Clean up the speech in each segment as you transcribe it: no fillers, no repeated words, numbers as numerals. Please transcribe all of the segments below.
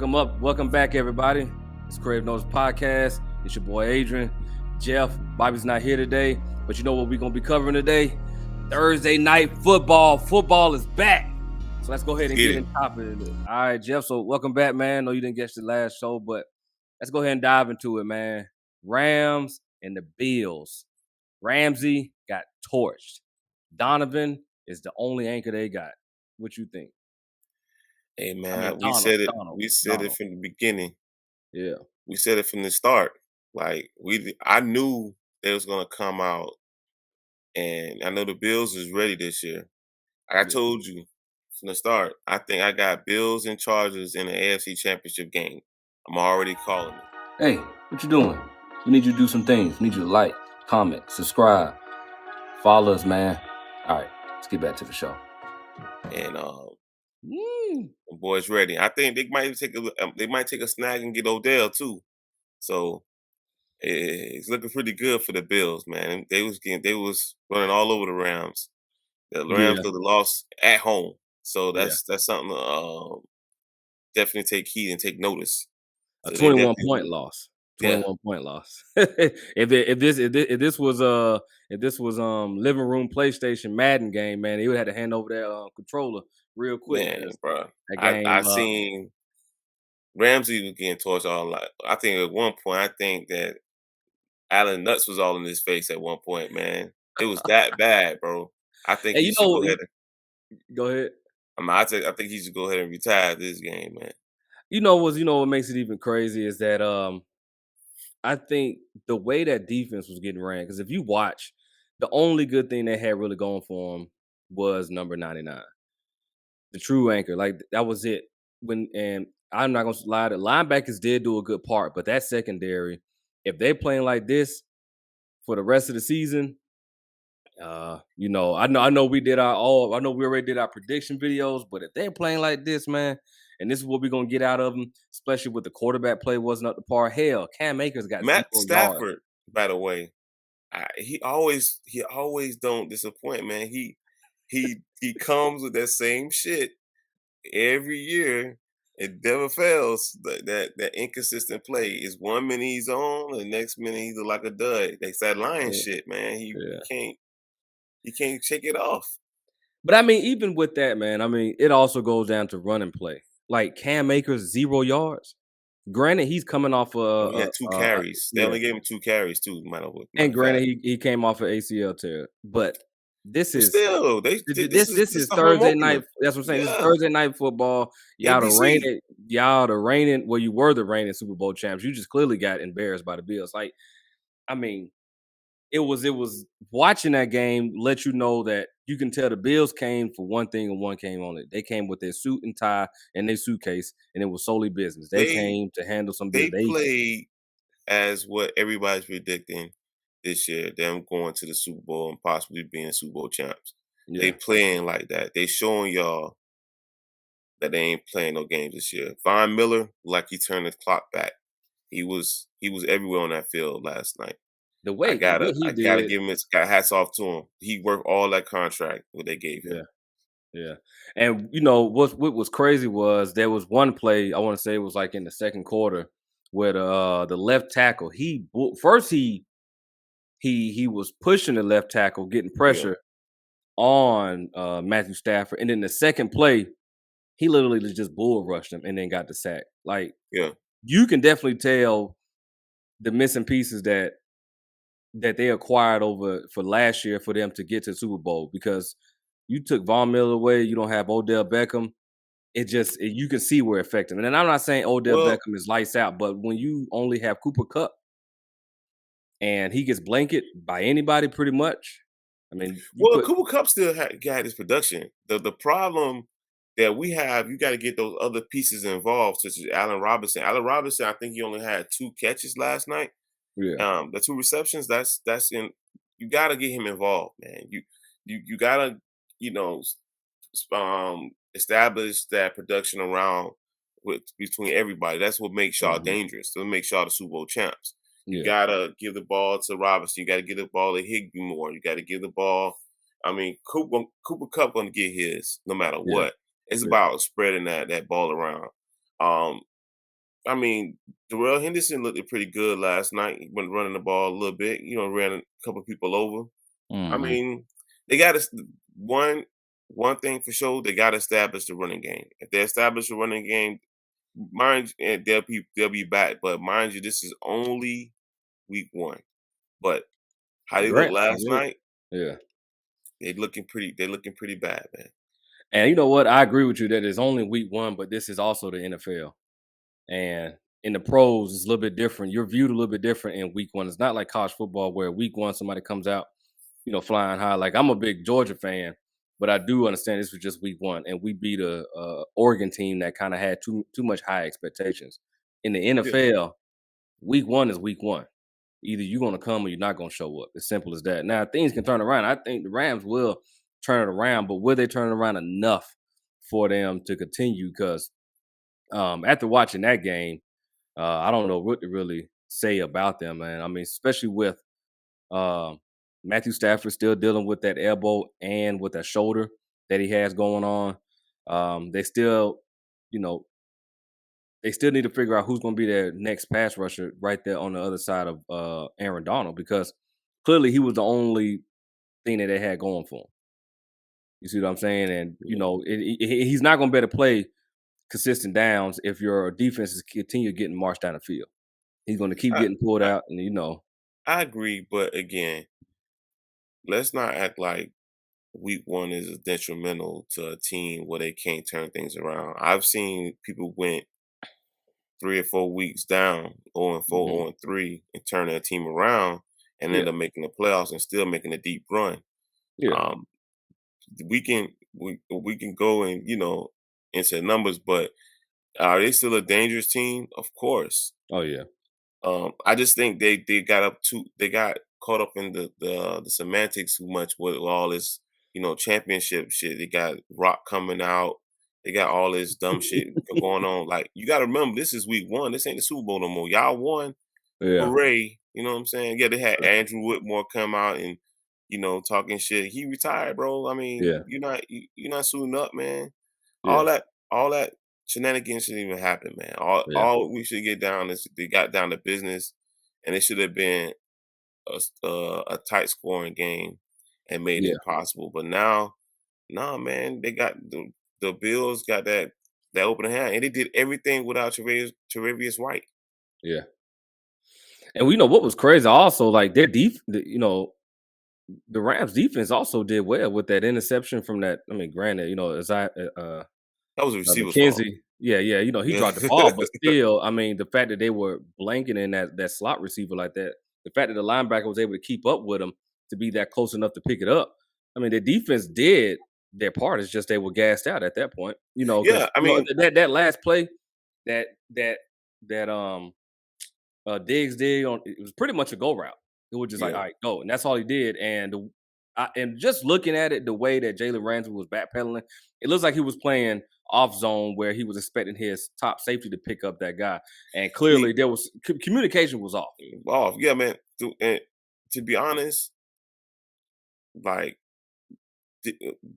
Welcome back, everybody. It's Kreative Notice Podcast. It's your boy Adrian. Jeff, Bobby's not here today, but you know what we're gonna be covering today? Thursday night football. Football is back. So let's go ahead and get in top of it. All right, Jeff. So welcome back, man. No, you didn't get the last show, but let's go ahead and dive into it, man. Rams and the Bills. Ramsey got torched. Donovan is the only anchor they got. What you think? Hey man, we said it from the beginning. Yeah, we said it from the start. I knew they was gonna come out, and I know the Bills is ready this year. I told you from the start. I think I got Bills and Chargers in the AFC Championship game. I'm already calling it. Hey, what you doing? We need you to do some things. We need you to like, comment, subscribe, follow us, man. All right, let's get back to the show. And the boys ready. I think they might take a snag and get Odell too. So it's looking pretty good for the Bills, man. They was running all over the Rams. The Rams could have lost at home. So that's something to definitely take heed and take notice. So a 21-point loss. 21-point loss. if this was living room PlayStation Madden game, man, he would have to hand over that controller real quick. Man, bro. I seen Ramsey was getting torched all night. I think at one point, I think that Allen Nuts was all in his face at one point, man. It was that bad, bro. I think he should go ahead. Go ahead. I think he should go ahead and retire this game, man. What makes it even crazy is that I think the way that defense was getting ran, because if you watch, the only good thing they had really going for them was number 99, the true anchor. Like that was it. And I'm not gonna lie, the linebackers did do a good part, but that secondary, if they're playing like this for the rest of the season, I know we already did our prediction videos, but if they're playing like this, man, and this is what we're gonna get out of them, especially with the quarterback play wasn't up to par. Hell, Cam Akers got Matt Stafford, by the way. He always don't disappoint, man. He comes with that same shit every year. It never fails. That inconsistent play is 1 minute he's on, the next minute he's like a dud. That's that Lion shit, man. He can't shake it off. But I mean, even with that, man, I mean, it also goes down to run and play. Like Cam Akers, 0 yards. Granted, he's coming off he had 2 carries. They only gave him 2 carries too. And granted, he came off an ACL tear, but this is still this is Thursday night. That's what I'm saying. This is Thursday night football. Y'all the reigning. Well, you were the reigning Super Bowl champs. You just clearly got embarrassed by the Bills. Like, I mean, it was watching that game let you know that you can tell the Bills came for one thing and one came on it. They came with their suit and tie and their suitcase, and it was solely business. They came to handle some business. They played as what everybody's predicting this year, them going to the Super Bowl and possibly being Super Bowl champs. Yeah. They playing like that. They showing y'all that they ain't playing no games this year. Von Miller, like he turned the clock back. He was everywhere on that field last night. I gotta give him hats off to him. He worked all that contract what they gave him. Yeah. And what was crazy was there was one play, I want to say it was like in the second quarter, where the left tackle, he was pushing the left tackle, getting pressure on Matthew Stafford. And then the second play, he literally just bull rushed him and then got the sack. Like, you can definitely tell the missing pieces that they acquired over for last year for them to get to the Super Bowl, because you took Von Miller away, you don't have Odell Beckham. You can see where it affected him. And I'm not saying Odell Beckham is lights out, but when you only have Cooper Kupp and he gets blanket by anybody pretty much, I mean, Cooper Kupp still got his production. The problem that we have, you got to get those other pieces involved, such as Allen Robinson. Allen Robinson, I think he only had 2 catches last night. Yeah. The 2 receptions, that's in. You got to get him involved, man. You got to establish that production around between everybody. That's what makes y'all dangerous. That makes y'all the Super Bowl champs. You gotta give the ball to Robinson. You gotta give the ball to Higbee more. You gotta give the ball. I mean, Cooper Kupp gonna get his no matter what. It's about spreading that ball around. I mean, Darrell Henderson looked pretty good last night. He went running the ball a little bit. Ran a couple people over. I Mhm. mean, they got to one thing for sure. They got to establish the running game. If they establish the running game, mind you, and they'll be back. But mind you, this is only week one. But how The they looked Rams last look night, yeah. They looking pretty bad, man. And you know what? I agree with you that it's only week 1, but this is also the NFL. And in the pros, it's a little bit different. You're viewed a little bit different in week 1. It's not like college football where week 1 somebody comes out, flying high. Like I'm a big Georgia fan, but I do understand this was just week 1, and we beat a Oregon team that kind of had too much high expectations. In the Yeah, NFL, week 1 is week 1. Either you're going to come or you're not going to show up. As simple as that. Now things can turn around. I think the Rams will turn it around, but will they turn it around enough for them to continue? Because after watching that game, I don't know what to really say about them, man. I mean, especially with um, Matthew Stafford still dealing with that elbow and with that shoulder that he has going on. They still, you know, they still need to figure out who's going to be their next pass rusher right there on the other side of Aaron Donald, because clearly he was the only thing that they had going for him. You see what I'm saying? And yeah. he's not going to be able to play consistent downs if your defense is continue getting marched down the field. He's going to keep I, getting pulled I out, and I agree, but again, let's not act like week one is detrimental to a team where they can't turn things around. I've seen people went 3 or 4 weeks down, 0-4, mhm. 0-3, and turn their team around and Yeah, end up making the playoffs and still making a deep run. yeah, Um, we can go and into numbers, but are they still a dangerous team? Of course. oh yeah, I just think they got caught up in the semantics too much with all this, championship shit. They got Rock coming out. They got all this dumb shit going on. Like, you got to remember, this is week one. This ain't the Super Bowl no more. Y'all won, yeah, hooray! You know what I'm saying? Yeah, they had Andrew Whitmore come out and talking shit. He retired, bro. I mean, yeah, you're not suiting up, man. yeah, All that shenanigans shouldn't even happen, man. All yeah, all we should get down is they got down to business, and it should have been a tight scoring game and made yeah, it possible. But now, nah, man, they got the Bills got that open hand, and they did everything without Tre'Davious White. yeah. And we know what was crazy. Also, like the Rams defense also did well with that interception from that. I mean, granted, as That was a receiver's fault. McKenzie, yeah, he Yeah, dropped the ball, but still, I mean, the fact that they were blanking in that slot receiver like that, the fact that the linebacker was able to keep up with him to be that close enough to pick it up. I mean, the defense did their part. It's just they were gassed out at that point, yeah. because I mean, that last play that that that Diggs did on it was pretty much a go route. It was just like, yeah. all right, go, and that's all he did. And and just looking at it, the way that Jalen Ramsey was backpedaling, it looks like he was playing off zone where he was expecting his top safety to pick up that guy, and See, clearly there was communication was off. off. Yeah, man. To be honest, like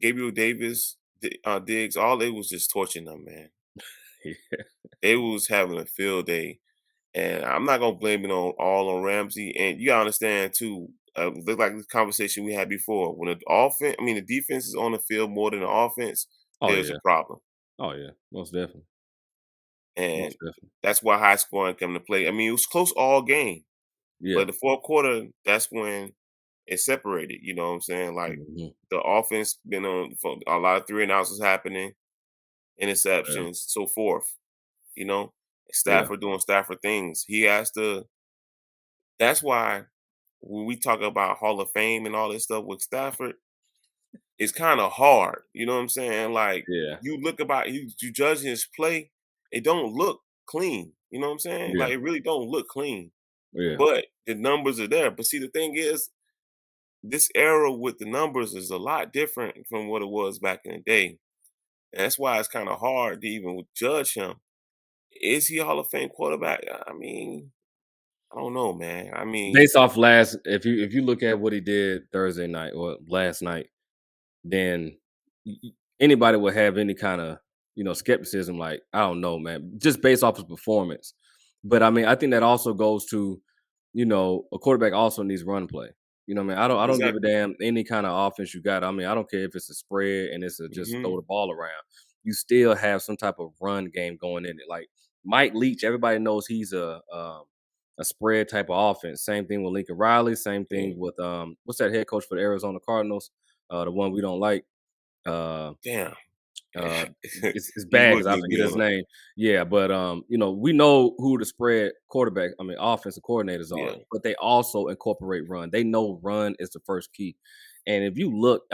Gabriel Davis, Diggs, all they was just torching them, man. They was having a field day, and I'm not gonna blame it on Ramsey. And you gotta understand too. Look like the conversation we had before. When the defense is on the field more than the offense, Oh there's a yeah, problem, oh yeah, most definitely, and most definitely. that's why high scoring come to play. I mean, it was close all game, Yeah, but the fourth quarter, that's when it separated. You know what I'm saying? Like, mhm, the offense been on for a lot of three and outs was happening, yeah, interceptions, so forth. You know, yeah. Stafford doing Stafford things. He has to. That's why when we talk about Hall of Fame and all this stuff with Stafford, it's kind of hard. You know what I'm saying? Like, Yeah, you judge his play, it don't look clean. You know what I'm saying? yeah, Like, it really don't look clean. yeah. But the numbers are there. But see, the thing is, this era with the numbers is a lot different from what it was back in the day. And that's why it's kind of hard to even judge him. Is he a Hall of Fame quarterback? I mean, I don't know, man. I mean, Based off last, if you look at what he did Thursday night or last night, then anybody would have any kind of. skepticism. Like, I don't know, man, just based off his performance. But I mean, I think that also goes to, a quarterback also needs run play. I don't give a Exactly. damn any kind of offense you got. I mean, I don't care if it's a spread and it's a just throw Mhm. the ball around. You still have some type of run game going in it. Like Mike Leach, everybody knows he's a spread type of offense. Same thing with Lincoln Riley. Same Yeah. thing with what's that head coach for the Arizona Cardinals? The one we don't like. Uh, Damn. uh, it's You bad would because I get me forget his on 'em. name. Yeah, but we know who the spread quarterback, I mean, offensive coordinators are, Yeah. but they also incorporate run. They know run is the first key. And if you look,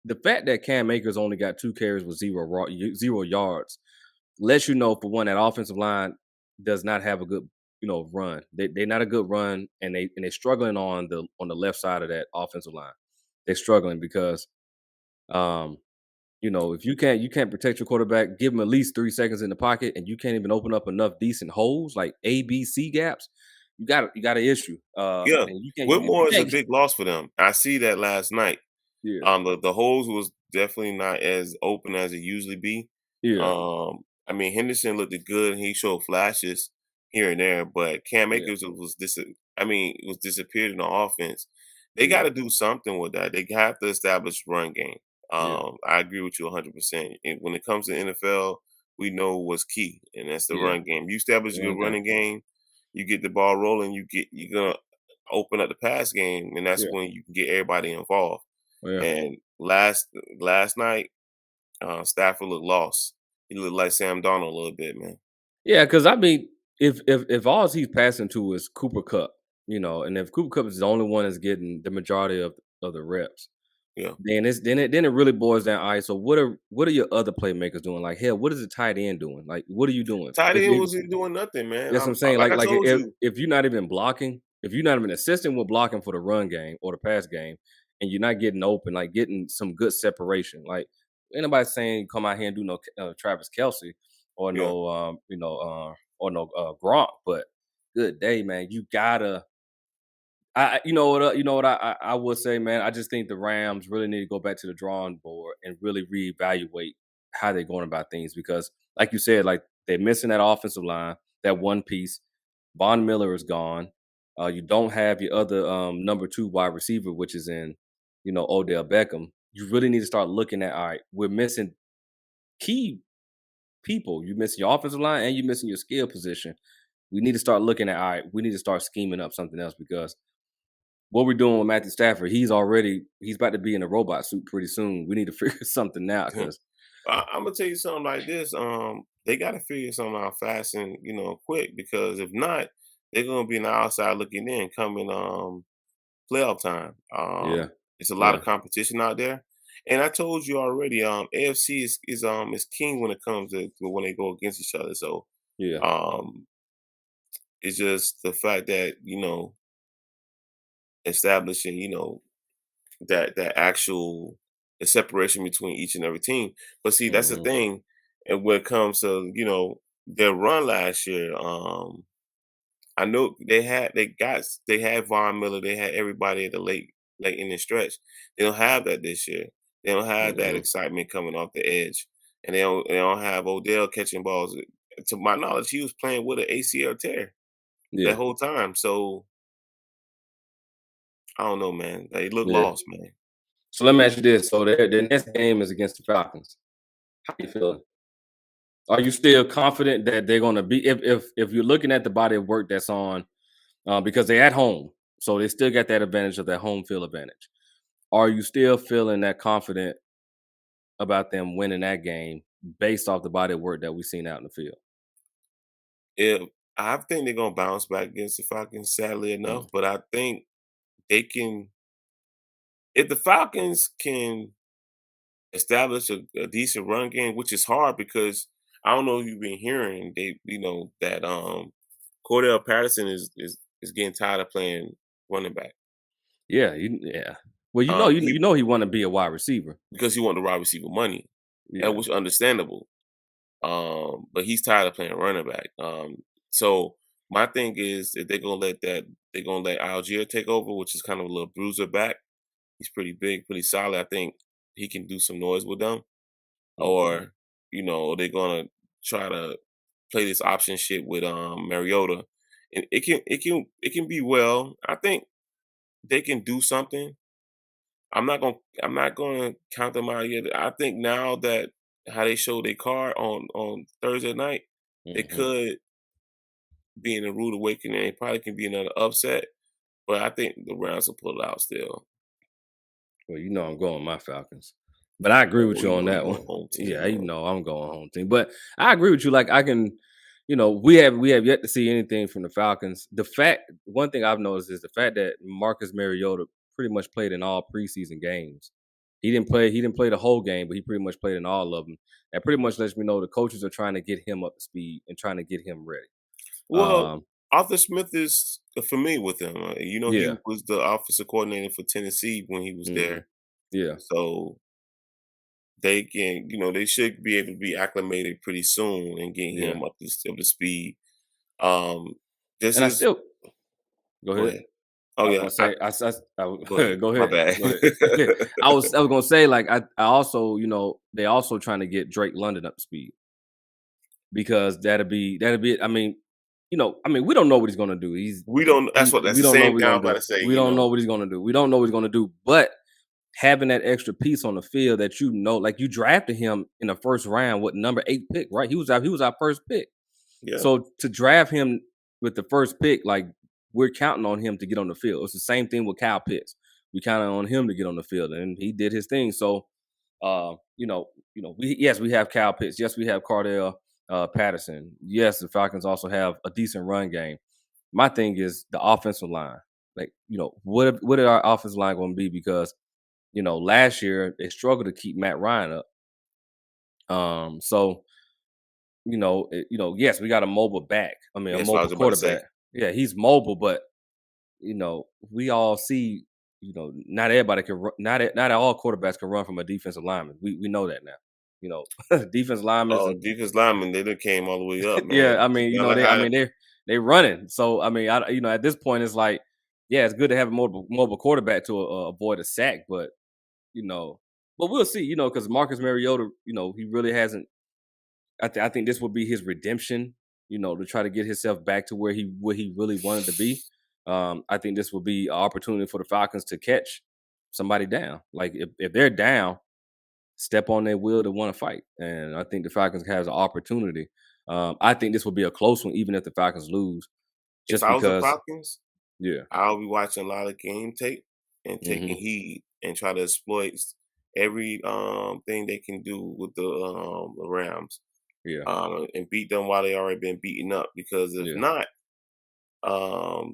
the fact that Cam Akers only got 2 carries with 0 yards lets you know, for one, that offensive line does not have a good, run. They're not a good run, and they're struggling on the left side of that offensive line. They're struggling because um if you can't protect your quarterback, give him at least 3 seconds in the pocket, and you can't even open up enough decent holes like ABC gaps. You got an issue. Yeah. And you Whitmore is a can't. big loss for them. I see that last night. Yeah, The holes was definitely not as open as it usually be. yeah, I mean Henderson looked good. He showed flashes here and there, but Cam yeah, Akers was disappeared in the offense. They got yeah, to do something with that. They have to establish run game. yeah, I agree with you 100%. And when it comes to NFL, we know what's key, and that's the yeah. run game. You establish a good Run game. running game, you get the ball rolling, you're gonna open up the pass game, and that's Yeah, when you can get everybody involved. yeah, And last night, Stafford looked lost. He looked like Sam Darnold a little bit, man. yeah. Because I mean, if all he's passing to is Cooper Cup, and if Cooper Cup is the only one that's getting the majority of the reps, Yeah. then it really boils down. All right, so what are your other playmakers doing? Like, hell, what is the tight end doing? Like, what are you doing? Tight end wasn't doing nothing, man. That's what I'm saying. Like Like I like told you, if you're not even blocking, if you're not even assisting with blocking for the run game or the pass game, and you're not getting open, like getting some good separation. Like, ain't nobody saying come out here and do no Travis Kelsey or yeah, no Gronk, but good day, man. You gotta. You know what I would say, man. I just think the Rams really need to go back to the drawing board and really reevaluate how they're going about things because, like you said, like they're missing that offensive line, that one piece. Von Miller is gone. You don't have your other number 2 wide receiver, which is in, Odell Beckham. You really need to start looking at, all right, we're missing key people. You're missing your offensive line and you're missing your skill position. We need to start looking at, all right, we need to start scheming up something else because what we're doing with Matthew Stafford, he's about to be in a robot suit pretty soon. We need to figure something out yeah. because I'm gonna tell you something like this. They got to figure something out fast and quick because if not, they're gonna be on the outside looking in coming playoff time. yeah, It's a lot yeah, of competition out there. And I told you already, AFC is king when it comes to when they go against each other. So yeah, um, it's just the fact that establishing that actual the separation between each and every team. But see, that's the hmm, thing. And when it comes to their run last year, I know they had Von Miller, they had everybody at the late in the stretch. They don't have that this year. They don't have that hmm, excitement coming off the edge, and they don't have Odell catching balls. To my knowledge, he was playing with an ACL tear that yeah, whole time. So I don't know, man. They look yeah. lost, man. So let me ask you this: so their next game is against the Falcons. How you feeling? Are you still confident that they're going to be? If you're looking at the body of work that's on, because they're at home, so they still got that advantage of that home field advantage. Are you still feeling that confident about them winning that game based off the body of work that we've seen out in the field? If I think they're gonna bounce back against the Falcons, sadly Mm, enough, but I think they can. If the Falcons can establish a decent run game, which is hard because I don't know if you've been hearing that Cordell Patterson is getting tired of playing running back. yeah, yeah. Well, He he want to be a wide receiver. because he want the wide receiver money, and Yeah. which is understandable. But he's tired of playing running back. So my thing is if they're gonna let Algier take over, which is kind of a little bruiser back. He's pretty big, pretty solid. I think he can do some noise with them. Mhm. Or they're gonna try to play this option shit with Mariota, and it can be well. I think they can do something. I'm not gonna count them out yet. I think now that how they showed their card on Thursday night, they Hmm. could be in a rude awakening. It probably can be another upset, but I think the Rams will pull it out still. Well, I'm going my Falcons, but I agree with Oh, you you on know you that one. going home Yeah, team, man. I'm going home team, but I agree with you. Like I can, we have yet to see anything from the Falcons. One thing I've noticed is the fact that Marcus Mariota pretty much played in all preseason games. He didn't play the whole game, but he pretty much played in all of them. That pretty much lets me know the coaches are trying to get him up to speed and trying to get him ready. Well, Um, Arthur Smith is familiar with him. He yeah. was the offensive coordinator for Tennessee when he was Hmm. there, Yeah. so they should be able to be acclimated pretty soon and get Yeah. him up to speed. Um, this And I is still go Go ahead. ahead. Oh I was yeah, gonna say, go ahead. go My ahead, bad. go ahead. I was gonna say, like, I also, they also trying to get Drake London up to speed because that'll be. We don't know what he's gonna do. we don't. That's We the don't know same what he's thing I'm gonna about do. to say. We don't know what he's gonna do. We don't know what he's gonna do. But having that extra piece on the field that like you drafted him in the first round with number 8 pick, right? He was our first pick. Yeah. So to draft him with the first pick, like we're counting on him to get on the field. It's the same thing with Kyle Pitts. We counted on him to get on the field, and he did his thing. So, we have Kyle Pitts. Yes, we have Cardell Patterson. Yes, the Falcons also have a decent run game. My thing is the offensive line. Like, what are our offensive line going to be? Because last year they struggled to keep Matt Ryan up. So yes, we got a mobile back. I mean, a That's what I mobile was about to say. quarterback. Yeah, he's mobile, but we all see, not everybody can run. Not all quarterbacks can run from a defensive lineman. We know that now. Defensive linemen Oh, and defense lineman, they done came all the way up, yeah, man. I You mean, gotta I have mean they running. So I mean, at this point, it's like, yeah, it's good to have a mobile quarterback to avoid a sack, but you know, but we'll see. Because Marcus Mariota, he really hasn't. I think this will be his redemption, to try to get himself back to where he really wanted to be. I think this will be an opportunity for the Falcons to catch somebody down. Like if they're down, step on their will to want to fight, and I think the Falcons has an opportunity. I think this will be a close one, even if the Falcons lose, if just I was the because. Falcons, Yeah. I'll be watching a lot of game tape and taking Hmm. heed and try to exploit every thing they can do with the Rams. Yeah. And beat them while they already been beaten up. Because if Yeah. not,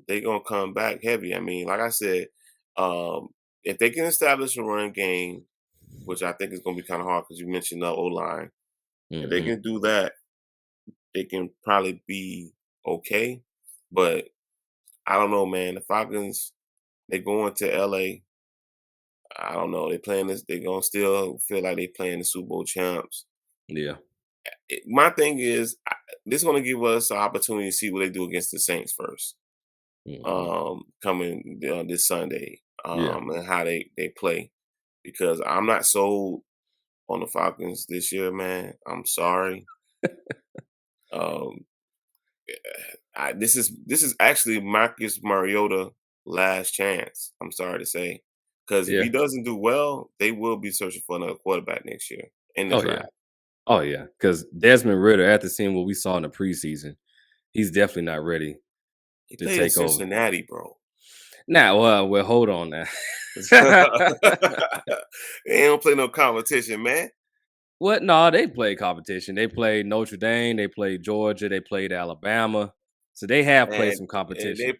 they gonna come back heavy. I mean, like I said, um, if they can establish a run game, which I think is gonna be kind of hard because you mentioned the O line. If they Hmm. can do that, they can probably be okay. But I don't know, man. The Falcons, they going to LA. I don't know. They playing this. They gonna still feel like they playing the Super Bowl champs. Yeah. My thing is, this is gonna give us an opportunity to see what they do against the Saints first. Hmm. Coming this Sunday, Yeah. and how they play, because I'm not sold on the Falcons this year, man. I'm sorry. Um, this is actually Marcus Mariota last chance. I'm sorry to say, because if he Yeah. doesn't do well, they will be searching for another quarterback next year in the Oh yeah. draft. Oh yeah. Because Desmond Ritter, after seeing what we saw in the preseason, he's definitely not ready He to played in take over. Cincinnati, bro. Now, well, hold on now. They don't play no competition, man. What? No, they played competition. They played Notre Dame. They played Georgia. They played Alabama. So they have played And some and competition.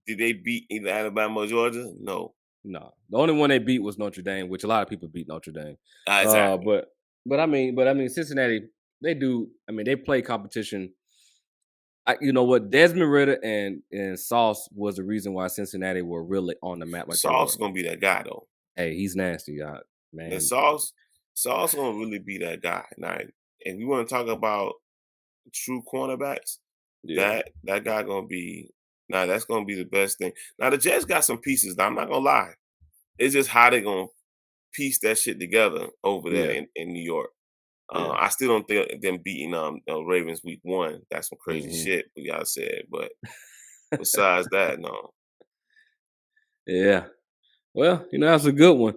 did they beat either Alabama or Georgia? No. No, the only one they beat was Notre Dame, which a lot of people beat Notre Dame. Uh, Exactly. but but I mean, Cincinnati. They do. I mean, they play competition. You know what? Desmond Ritter and Sauce was the reason why Cincinnati were really on the map like they Sauce were. gonna be that guy though. Hey, he's nasty, God, The man. Sauce gonna really be that guy. Now, if you want to talk about true cornerbacks, Yeah, that guy gonna be now. That's gonna be the best thing. Now the Jets got some pieces. Now, I'm not gonna lie. It's just how they gonna piece that shit together over there yeah. in New York. I still don't think them beating the Ravens week 1. That's some crazy Mm-hmm. shit we y'all said. But besides that, no. Yeah. Well, that's a good one.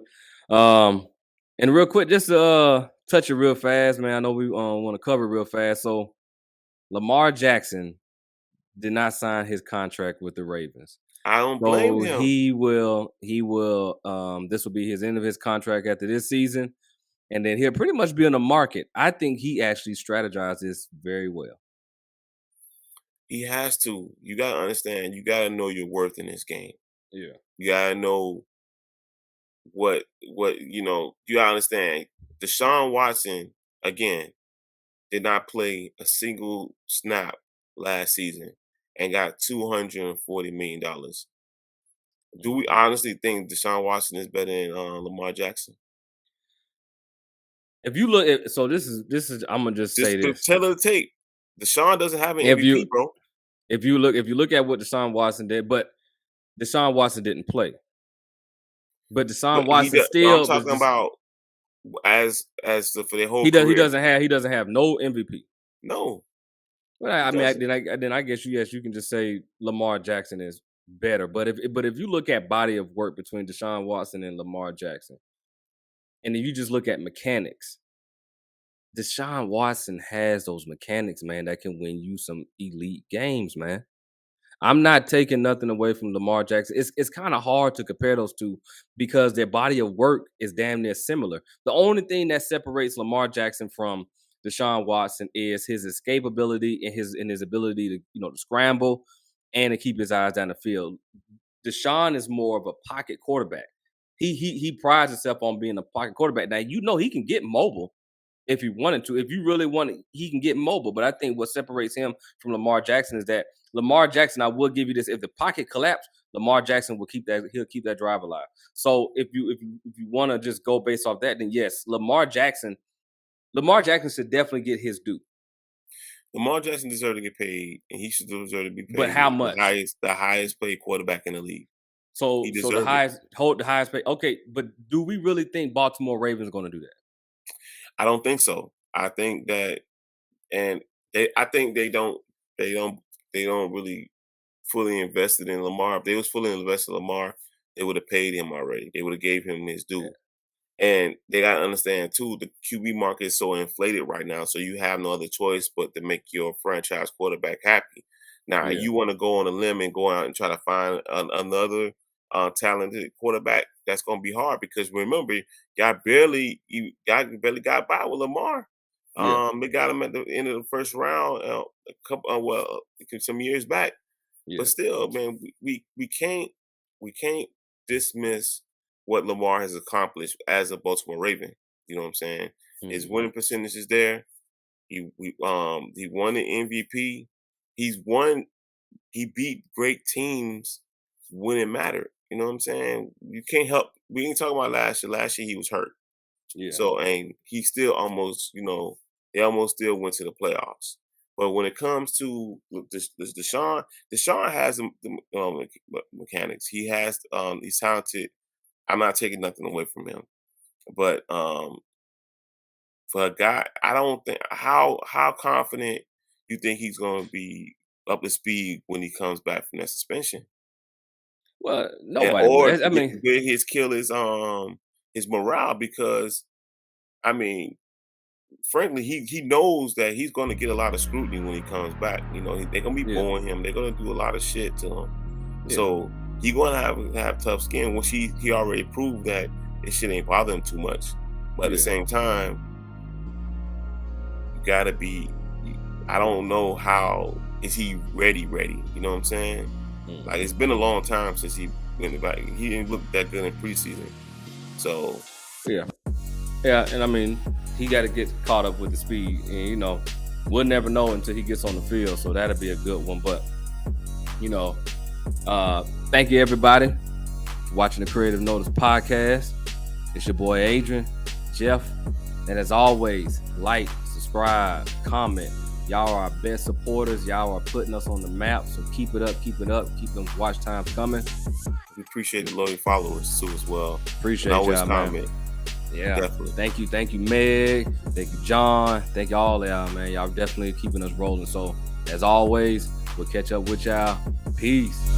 And real quick, just to touch it real fast, man. I know we want to cover it real fast. So Lamar Jackson did not sign his contract with the Ravens. I don't blame So him. this will be his end of his contract after this season. And then he'll pretty much be on the market. I think he actually strategized this very well. He has to. You gotta understand. You gotta know your worth in this game. Yeah. You gotta know what you gotta understand. Deshaun Watson, again, did not play a single snap last season and got $240 million. Do we honestly think Deshaun Watson is better than Lamar Jackson? If you look at this is I'm gonna just say Just the this. tell of the tape. Deshaun doesn't have an If MVP, you bro. if you look at what Deshaun Watson did, but Deshaun Watson didn't play. But Deshaun But Watson I'm still was talking just about for their whole he career. doesn't have no MVP. No, Well, he I mean, doesn't. then I guess you can just say Lamar Jackson is better. But if you look at body of work between Deshaun Watson and Lamar Jackson, and then you just look at mechanics, Deshaun Watson has those mechanics, man, that can win you some elite games, man. I'm not taking nothing away from Lamar Jackson. It's kind of hard to compare those two because their body of work is damn near similar. The only thing that separates Lamar Jackson from Deshaun Watson is his escapability and his ability to to scramble and to keep his eyes down the field. Deshaun is more of a pocket quarterback. He prides himself on being a pocket quarterback. Now he can get mobile if he wanted to. If you really want it, he can get mobile. But I think what separates him from Lamar Jackson is that Lamar Jackson, I will give you this: if the pocket collapsed, Lamar Jackson will keep that. He'll keep that drive alive. So if you want to just go based off that, then yes, Lamar Jackson should definitely get his due. Lamar Jackson deserves to get paid, and he should deserve to be But paid how the much? highest paid quarterback in the league. So He so the deserves it. highest pay. Okay, but do we really think Baltimore Ravens are going to do that? I don't think so. I think that, and I think they don't really fully invested in Lamar. If they was fully invested in Lamar, they would have paid him already. They would have gave him his Yeah. due. And they got to understand too, the QB market is so inflated right now, so you have no other choice but to make your franchise quarterback happy. Now, Yeah. you want to go on a limb and go out and try to find another talented quarterback. That's going to be hard because remember, y'all barely got by with Lamar. Yeah. They got him at the end of the first round some years back. But Yeah. still, man, we can't dismiss what Lamar has accomplished as a Baltimore Raven. You know what I'm saying? His Mhm. winning percentage is there. He won the MVP. He's won. He beat great teams when it mattered. You know what I'm saying? You can't help. We ain't talking about last year. Last year he was hurt. Yeah. So and he still almost, they almost still went to the playoffs. But when it comes to Deshaun has mechanics. He's talented. I'm not taking nothing away from him. But for a guy, I don't think how confident you think he's going to be up to speed when he comes back from that suspension, Well, and nobody or would. I mean, will his kill his morale because I mean frankly, he knows that he's going to get a lot of scrutiny when he comes back. They're going to be yeah, booing him. They're going to do a lot of shit to him. yeah, So he's going to have tough skin. Which he already proved that this shit ain't bother him too much. But at the yeah. same time, you got to be. I don't know how is he ready. You know what I'm saying? Like Mhm. it's been a long time since he went back. He didn't look that good in preseason. So Yeah, yeah, and I mean, he got to get caught up with the speed, and we'll never know until he gets on the field. So that'll be a good one. But you know, thank you everybody for watching the Creative Notice podcast. It's your boy Adrian, Jeff, and as always, like, subscribe, comment. Y'all are our best supporters. Y'all are putting us on the map. So keep it up, keep those watch times coming. we appreciate the loyal followers too as well. And Appreciate always y'all, man. comment. Yeah. Definitely. Thank you, Meg. Thank you, John. Thank you all y'all, man. Y'all definitely keeping us rolling. So as always, we'll catch up with y'all. Peace.